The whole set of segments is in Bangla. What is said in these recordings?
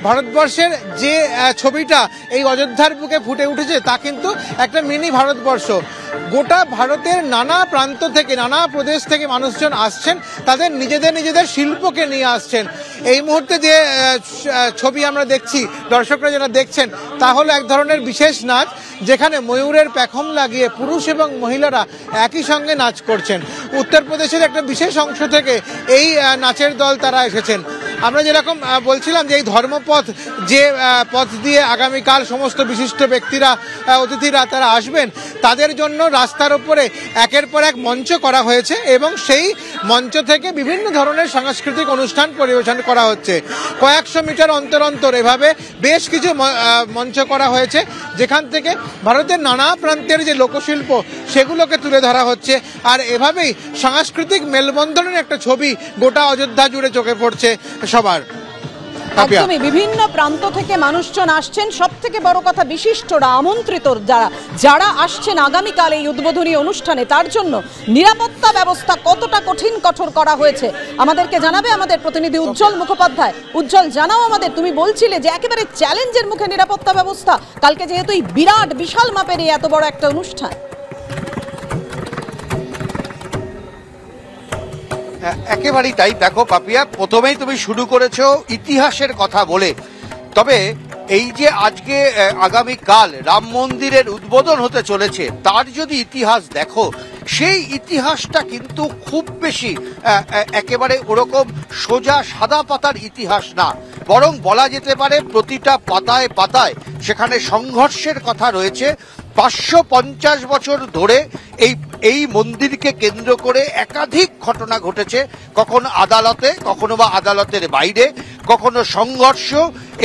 ভারতবর্ষের যে ছবিটা এই অযোধ্যার বুকে ফুটে উঠেছে তা কিন্তু একটা মিনি ভারতবর্ষ। গোটা ভারতের নানা প্রান্ত থেকে, নানা প্রদেশ থেকে মানুষজন আসছেন, তাদের নিজেদের শিল্পকে নিয়ে আসছেন। এই মুহূর্তে যে ছবি আমরা দেখছি, দর্শকরা যারা দেখছেন, তা হলো এক ধরনের বিশেষ নাচ, যেখানে ময়ূরের পেখম লাগিয়ে পুরুষ এবং মহিলারা একই সঙ্গে নাচ করছেন। উত্তরপ্রদেশের একটা বিশেষ অংশ থেকে এই নাচের দল তারা এসেছেন। আমরা যেরকম বলছিলাম যে এই ধর্মপথ, যে পথ দিয়ে আগামীকাল সমস্ত বিশিষ্ট ব্যক্তিরা, অতিথিরা তারা আসবেন, তাদের জন্য রাস্তার উপরে একের পর এক মঞ্চ করা হয়েছে এবং সেই মঞ্চ থেকে বিভিন্ন ধরনের সাংস্কৃতিক অনুষ্ঠান পরিবেশন করা হচ্ছে। কয়েকশো মিটার অন্তর অন্তর এভাবে বেশ কিছু মঞ্চ করা হয়েছে, যেখান থেকে ভারতের নানা প্রান্তের যে লোকশিল্প সেগুলোকে তুলে ধরা হচ্ছে। আর এভাবেই সাংস্কৃতিক মেলবন্ধনের একটা ছবি গোটা অযোধ্যা জুড়ে চোখে পড়ছে সবার। একদমই বিভিন্ন প্রান্ত থেকে মানুষজন আসছেন। সব থেকে বড় কথা, বিশিষ্টরা, আমন্ত্রিত যারা আসছেন আগামীকাল এই উদ্বোধনী অনুষ্ঠানে, তার জন্য নিরাপত্তা ব্যবস্থা কতটা কঠোর করা হয়েছে আমাদেরকে জানাবে আমাদের প্রতিনিধি উজ্জ্বল মুখোপাধ্যায়। উজ্জ্বল, জানাও আমাদের, তুমি বলছিলে যে একেবারে চ্যালেঞ্জের মুখে নিরাপত্তা ব্যবস্থা কালকে, যেহেতু এই বিশাল মাপের এই এত বড় একটা অনুষ্ঠান। একেবারেই তাই। দেখো পাপিয়া, প্রথমেই তুমি শুরু করেছো ইতিহাসের কথা বলে। তবে এই যে আজকে আগামীকাল রাম মন্দিরের উদ্বোধন হতে চলেছে, তার যদি ইতিহাস দেখো, সেই ইতিহাসটা কিন্তু খুব বেশি একেবারে ওরকম সোজা সাদা পাতার ইতিহাস না, বরং বলা যেতে পারে প্রতিটা পাতায় পাতায় সেখানে সংঘর্ষের কথা রয়েছে। 550 বছর ধরে এই মন্দিরকে কেন্দ্র করে একাধিক ঘটনা ঘটেছে, কখনো আদালতে, কখনো বা আদালতের বাইরে, কখনো সংঘর্ষ।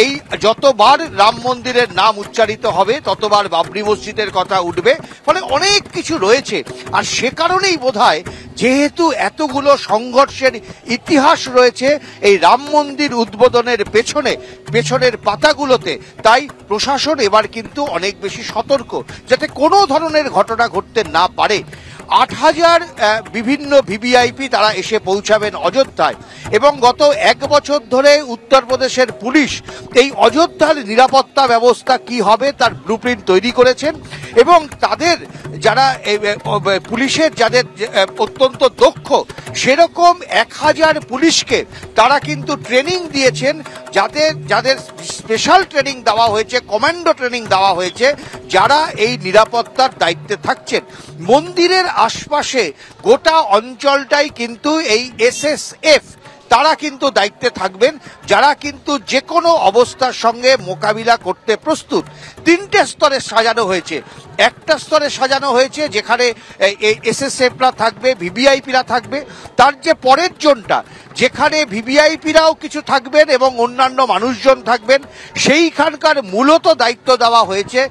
এই যতবার রাম মন্দিরের নাম উচ্চারিত হবে ততবার বাবরি মসজিদের কথা উঠবে, ফলে অনেক কিছু রয়েছে। আর সে কারণেই বোধহয়, যেহেতু এতগুলো সংঘর্ষের ইতিহাস রয়েছে এই রাম মন্দির উদ্বোধনের পেছনের পাতাগুলোতে, তাই প্রশাসন এবার কিন্তু অনেক বেশি সতর্ক, যাতে কোনো ধরনের ঘটনা ঘটতে না পারে। 8000 বিভিন্ন ভিভিআইপি তারা এসে পৌঁছাবেন অযোধ্যায়, এবং গত 1 বছর ধরে উত্তরপ্রদেশের পুলিশ এই অযোধ্যার নিরাপত্তা ব্যবস্থা কি হবে তার ব্লুপ্রিন্ট তৈরি করেছেন, এবং তাদের যারা পুলিশের যাদের অত্যন্ত দক্ষ, সেরকম 1000 পুলিশকে তারা কিন্তু ট্রেনিং দিয়েছেন, যাদের স্পেশাল ট্রেনিং দেওয়া হয়েছে, কমান্ডো ট্রেনিং দেওয়া হয়েছে, যারা এই নিরাপত্তার দায়িত্বে থাকছেন। মন্দিরের আশপাশে গোটা অঞ্চলটাই কিন্তু এই এসএসএফ তারা কিন্তু দায়িত্বে থাকবেন, যারা কিন্তু যে কোনো অবস্থার সঙ্গে মোকাবিলা করতে প্রস্তুত। 3টে স্তরে সাজানো হয়েছে। একটা স্তরে সাজানো হয়েছে যেখানে এসএসএফরা থাকবে, ভিভিআইপিরা থাকবে। তার যে পরের জোনটা, যেখানে ভিভিআইপিরাও কিছু থাকবেন এবং অন্যান্য মানুষজন থাকবেন, সেইখানকার মূলত দায়িত্ব দেওয়া হয়েছে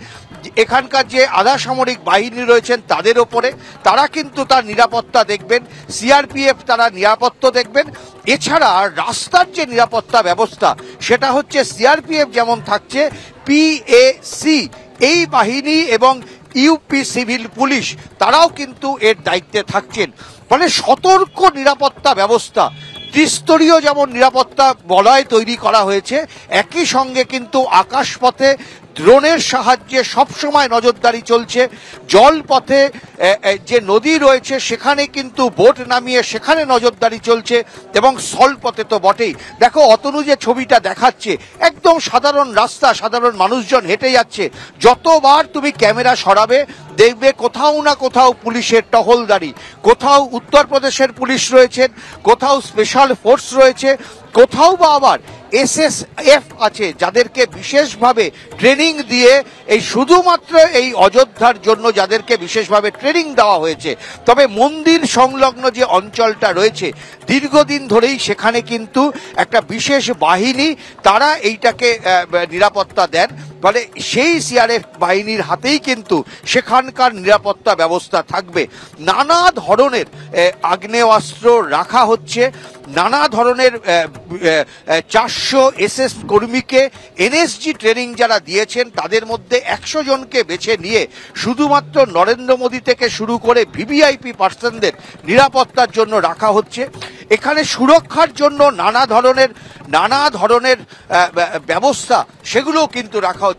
এখানকার যে আধা সামরিক বাহিনী রয়েছেন তাদের ওপরে। তারা কিন্তু তার নিরাপত্তা দেখবেন, সিআরপিএফ তারা নিরাপত্তা দেখবেন। এছাড়া রাস্তার যে নিরাপত্তা ব্যবস্থা, সেটা হচ্ছে সিআরপিএফ যেমন থাকছে, পিএসি এই বাহিনী এবং ইউপি সিভিল পুলিশ তারাও কিন্তু এর দায়িত্বে থাকছেন। ফলে সতর্ক নিরাপত্তা ব্যবস্থা, ত্রিস্তরীয় যেমন নিরাপত্তা বলয় তৈরি করা হয়েছে, একই সঙ্গে কিন্তু আকাশপথে ড্রোনের সাহায্যে সবসময় নজরদারি চলছে। জলপথে যে নদী রয়েছে সেখানে কিন্তু বোট নামিয়ে সেখানে নজরদারি চলছে, এবং স্থলপথে তো বটেই। দেখো অতনু যে ছবিটা দেখাচ্ছে, একদম সাধারণ রাস্তা, সাধারণ মানুষজন হেঁটে যাচ্ছে। যতবার তুমি ক্যামেরা সরাবে দেখবে কোথাও না কোথাও পুলিশের টহলদারি, কোথাও উত্তরপ্রদেশের পুলিশ রয়েছেন, কোথাও স্পেশাল ফোর্স রয়েছে, কোথাও বা আবার এসএসএফ আছে, যাদেরকে বিশেষভাবে ট্রেনিং দিয়ে এই শুধুমাত্র এই অযোধ্যার জন্য যাদেরকে বিশেষভাবে ট্রেনিং দেওয়া হয়েছে। তবে মন্দির সংলগ্ন যে অঞ্চলটা রয়েছে, দীর্ঘদিন ধরেই সেখানে কিন্তু একটা বিশেষ বাহিনী তারা এইটাকে নিরাপত্তা দেন। ফলে সেই সিআরএফ বাহিনীর হাতেই কিন্তু সেখানকার নিরাপত্তা ব্যবস্থা থাকবে। নানা ধরনের আগ্নেয়াস্ত্র রাখা হচ্ছে, নানা ধরনের 400 SS কর্মীকে NSG ট্রেনিং যারা দিয়েছেন তাদের মধ্যে 100 জনকে বেছে নিয়ে শুধুমাত্র নরেন্দ্র মোদী থেকে শুরু করে VVIP পার্সনদের নিরাপত্তার জন্য রাখা হচ্ছে। এখানে সুরক্ষার জন্য নানা ধরনের ব্যবস্থা সেগুলোও কিন্তু রাখা হচ্ছে।